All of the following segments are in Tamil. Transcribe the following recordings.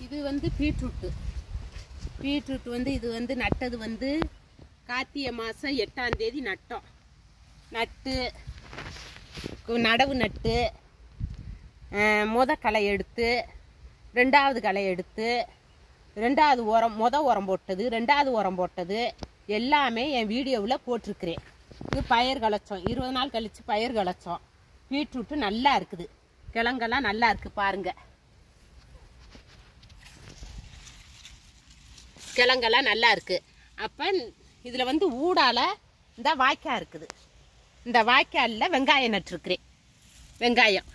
இது வந்து பீட்ரூட் வந்து இது வந்து நட்டது வந்து கார்த்திகை மாதம் 8ஆம் தேதி நட்டோம். நடவு நட்டு களை எடுத்து 2வது களை எடுத்து 2வது உரம் உரம் போட்டது 2வது உரம் போட்டது எல்லாமே என் வீடியோவில் போட்டிருக்கிறேன். இது பயிர் களைச்சோம். 20 நாள் கழித்து பயிர் களைச்சோம். பீட்ரூட்டு நல்லா இருக்குது. கிழங்கெல்லாம் நல்லா இருக்குது பாருங்கள். கிழங்கெல்லாம் நல்லா இருக்குது. அப்போ இதில் வந்து ஊடால இந்த வாய்க்கால் இருக்குது. இந்த வாய்க்காலில் வெங்காயம் நட்டுருக்குறேன். வெங்காயம்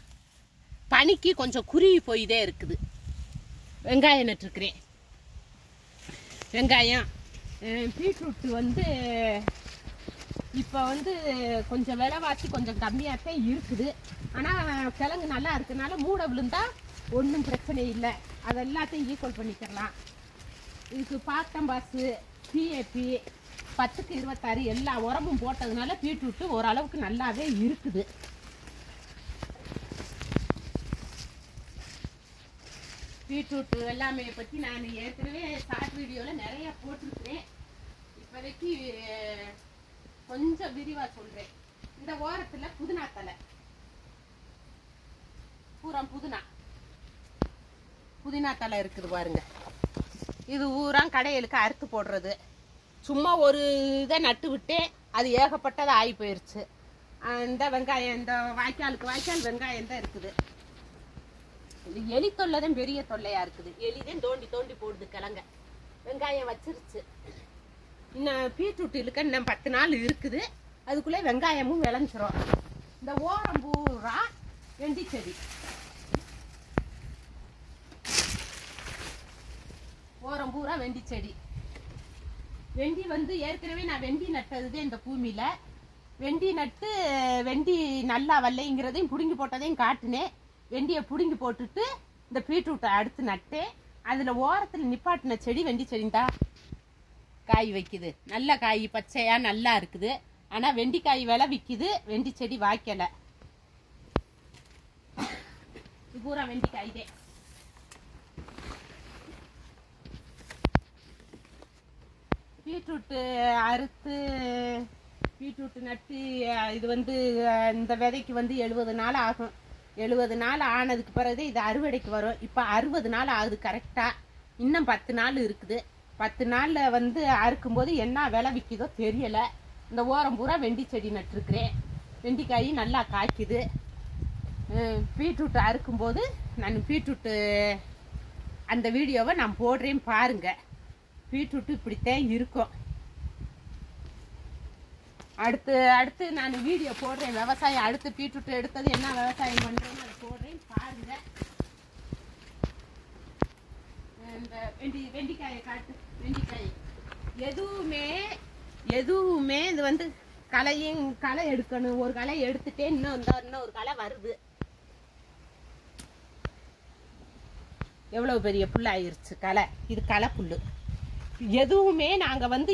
பனிக்கு கொஞ்சம் குருவி போயிதே இருக்குது. வெங்காயம் நட்டுருக்குறேன். வெங்காயம் பீட்ரூட்டு வந்து இப்போ வந்து கொஞ்சம் விலைவாசி கொஞ்சம் கம்மியாகத்தான் இருக்குது. ஆனால் கிழங்கு நல்லா இருக்குனால மூட விழுந்தா ஒன்றும் பிரச்சனை இல்லை. அதை எல்லாத்தையும் ஈக்குவல் பண்ணிக்கலாம். இதுக்கு பாக்டம்பாஸு பிஏபி 10க்கு 26 எல்லா உரமும் போட்டதுனால பீட்ரூட்டு ஓரளவுக்கு நல்லாவே இருக்குது. பீட்ரூட்டு எல்லாமே பற்றி நான் ஏற்கனவே ஷார்ட் வீடியோவில் நிறைய போட்டிருக்கிறேன். இப்போதைக்கு கொஞ்சம் விரிவாக சொல்கிறேன். இந்த ஓரத்தில் புதினா தலை பூரா புதினா தலை இருக்குது பாருங்க. இது ஊரா கடைகளுக்கு அறுத்து போடுறது. சும்மா ஒரு இதை நட்டு விட்டேன், அது ஏகப்பட்டது ஆகி போயிடுச்சு. இந்த வெங்காயம் இந்த வாய்க்கால் வெங்காயம் தான் இருக்குது. இது எலி தொல்லை தான் பெரிய தொல்லையாக இருக்குது. எலிதான் தோண்டி போடுது கிழங்க. வெங்காயம் வச்சிருச்சு. இன்னும் பீட்ரூட் இழுக்க இன்னும் 10 நாள் இருக்குது. அதுக்குள்ளே வெங்காயமும் விளைஞ்சிரும். இந்த ஓரம் பூரா வெண்டி செடி. ஓரம் பூரா வெண்டி செடி. வெண்டி வந்து ஏற்கனவே நான் வெண்டி நட்டது இந்த பூமியில். வெண்டி நட்டு வெண்டி நல்லா வரலைங்கிறதையும் பிடுங்கி போட்டதையும் காட்டினேன். வெண்டியை பிடுங்கி போட்டுட்டு இந்த பீட்ரூட்டை அடுத்து நட்டேன். அதில் ஓரத்தில் நிப்பாட்டின செடி வெண்டி செடிந்தா காய் வைக்குது. நல்ல காய் பச்சையாக நல்லா இருக்குது. ஆனால் வெண்டிக்காய் விலை விற்கிது. வெண்டி செடி வாய்க்கலை. இது பூரா வெண்டிக்காய் தான். பீட்ரூட்டு அறுத்து பீட்ரூட்டு நட்டு இது வந்து இந்த விதைக்கு வந்து 70 நாள் ஆகும். 70 நாள் ஆனதுக்கு பிறகு இது அறுவடைக்கு வரும். இப்போ 60 நாள் ஆகுது கரெக்டாக. இன்னும் 10 நாள் இருக்குது. 10 நாளில் வந்து அறுக்கும்போது என்ன விலை விற்கிதோ தெரியலை. இந்த ஓரம் பூரா வெண்டி செடி நட்டுருக்குறேன். வெண்டிக்காய் நல்லா காய்க்குது. பீட்ரூட்டு அறுக்கும்போது நான் பீட்ரூட்டு அந்த வீடியோவை நான் போடுறேன் பாருங்கள். பீட்ரூட்டு இப்படித்தான் இருக்கும். அடுத்து நான் வீடியோ போடுறேன். விவசாயம் அடுத்து பீட்ரூட் எடுத்தது என்ன விவசாயம் பண்ணுறேன்னு அதை போடுறேன் பாருங்க. இந்த வெண்டிக்காயை காட்டு. வெண்டிக்காய் எதுவுமே இது வந்து களை எடுக்கணும். ஒரு களை எடுத்துட்டே இன்னும் ஒரு களை வருது. எவ்வளவு பெரிய புல் ஆயிருச்சு களை. இது களை புல்லு. எதுவுமே நாங்கள் வந்து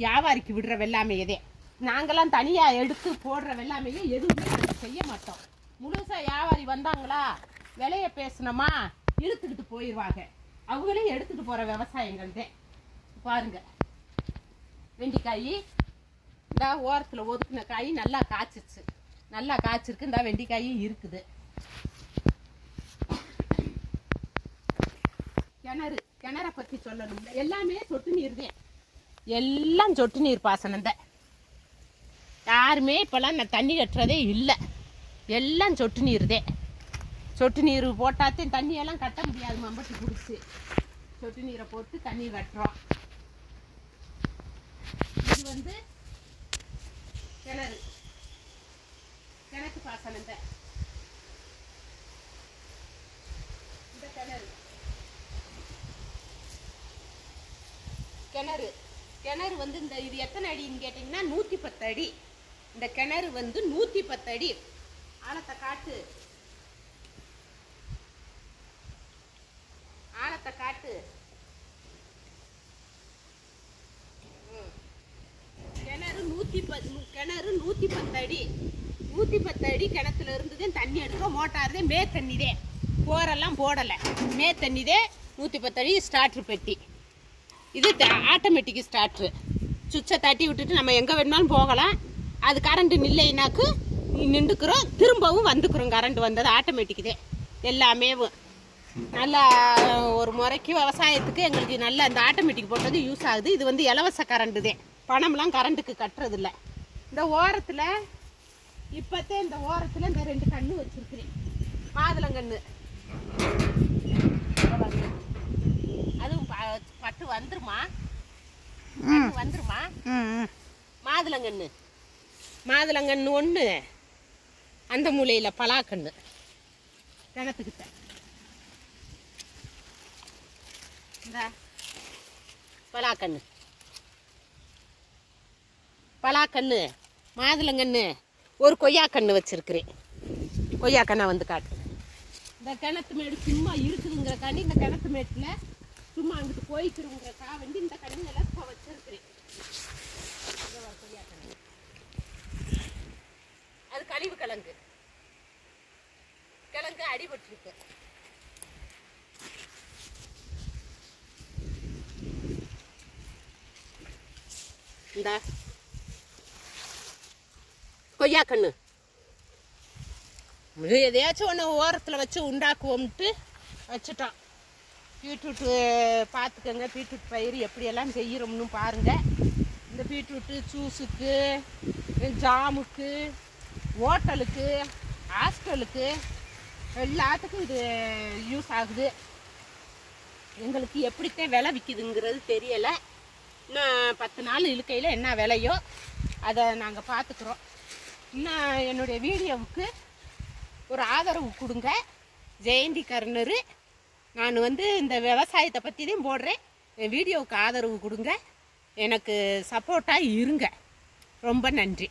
வியாபாரிக்கு விடுற வெள்ளாமை எதே. நாங்களாம் தனியாக எடுத்து போடுற வெள்ளாமையே எதுவுமே நாங்கள் செய்ய மாட்டோம். முழுசாக வியாபாரி வந்தாங்களா விலையை பேசினோமா இழுத்துக்கிட்டு போயிடுவாங்க. அவங்களே எடுத்துகிட்டு போகிற விவசாயங்கள் தான். பாருங்க வெண்டிக்காய் இந்த ஓரத்தில் ஒதுக்கின காய் நல்லா காய்ச்சிச்சு. நல்லா காய்ச்சிருக்கு. இந்த வெண்டிக்காயும் இருக்குது. கிணற பற்றி சொல்லணும். எல்லாமே சொட்டு நீர் தான். எல்லாம் சொட்டு நீர் பாசனம் தான். யாருமே இப்போல்லாம் நான் தண்ணி கட்டுறதே இல்லை. எல்லாம் சொட்டு நீர் தான். சொட்டு நீர் போட்டாத்தையும் தண்ணியெல்லாம் கட்ட முடியாது. மம்பட்டி பிடிச்சி சொட்டு நீரை போட்டு தண்ணி கட்டுறோம். இது வந்து கிணத்து பாசனம் தான். இந்த கிணறு வந்து இந்த இது எத்தனை அடின்னு கேட்டிங்கன்னா 110 அடி. இந்த கிணறு வந்து 110 அடி. ஆழத்தை காட்டு. கிணறு 110 அடி. 110 அடி கிணத்துல இருந்துதான் தண்ணி எடுக்க. மோட்டார் தான் மே தண்ணிதே. போரெல்லாம் போடலை. மே தண்ணிதே 110 அடி ஸ்டார்ட்ரு பெட்டி. இது ஆட்டோமேட்டிக் ஸ்டார்ட்ரு. சுவிட்சை தட்டி விட்டுட்டு நம்ம எங்கே வேணுமாலும் போகலாம். அது கரண்ட் நில்லைனாக்கு நின்றுக்கிறோம், திரும்பவும் வந்துக்கிறோம். கரண்ட் வந்தது ஆட்டோமேட்டிக்குதே. எல்லாமே நல்லா ஒரு முறைக்கு விவசாயத்துக்கு எங்களுக்கு நல்ல அந்த ஆட்டோமேட்டிக் போட்டது யூஸ் ஆகுது. இது வந்து இலவச கரண்ட்டு தான், பணம்லாம் கரண்ட்டுக்கு கட்டுறதில்ல. இந்த ஓரத்தில் இப்போத்தே இந்த ஓரத்தில் இந்த 2 கன்று வச்சுருக்கிறேன், மாதுளங்கன்று. அதுவும் பட்டு வந்துருமா, வந்துருமா. மாதுளங்கன்று ஒன்று, அந்த மூலையில் பலாக்கன்று கிணத்துக்கிட்ட. இந்த பலாக்கன்று மாதுளங்கன்று, ஒரு கொய்யாக்கன்று வச்சிருக்கிறேன். கொய்யாக்கண்ணை வந்து காட்டு. இந்த கிணத்து மேடு சும்மா இருக்குதுங்கிறக்காண்டி இந்த கிணத்து மேட்டில் சும்மா அங்கிட்டு போய்க்கிறோங்கிறக்கா வந்து இந்த கண்ணுங்களை இப்போ வச்சிருக்கிறேன். கொய்யாக்கண்ணு அது கழிவு கிழங்கு அடிபட்டுருக்கு. இந்த கொய்யாக்கண்ணு எதையாச்சும் ஒன்று ஓரத்தில் வச்சு உண்டாக்குவோம்ட்டு வச்சுட்டோம். பீட்ரூட்டு பார்த்துக்கங்க, பீட்ரூட் பயிர் எப்படியெல்லாம் செய்கிறோம்னு பாருங்கள். இந்த பீட்ரூட்டு ஜூஸுக்கு, ஜாமுக்கு, ஹோட்டலுக்கு, ஹாஸ்டலுக்கு எல்லாத்துக்கும் இது யூஸ் ஆகுது. எங்களுக்கு எப்படித்தான் விலை விற்கிதுங்கிறது தெரியலை. இன்னும் 10 நாள் இழுக்கையில் என்ன விலையோ அதை நாங்கள் பார்த்துக்குறோம். இன்னும் என்னுடைய வீடியோவுக்கு ஒரு ஆதரவு கொடுங்க. ஜெயந்தி கர்ணரு. நான் வந்து இந்த விவசாயத்தை பற்றி தான் போடுறேன். என் வீடியோவுக்கு ஆதரவு கொடுங்க, எனக்கு சப்போர்ட்டாக இருங்க. ரொம்ப நன்றி.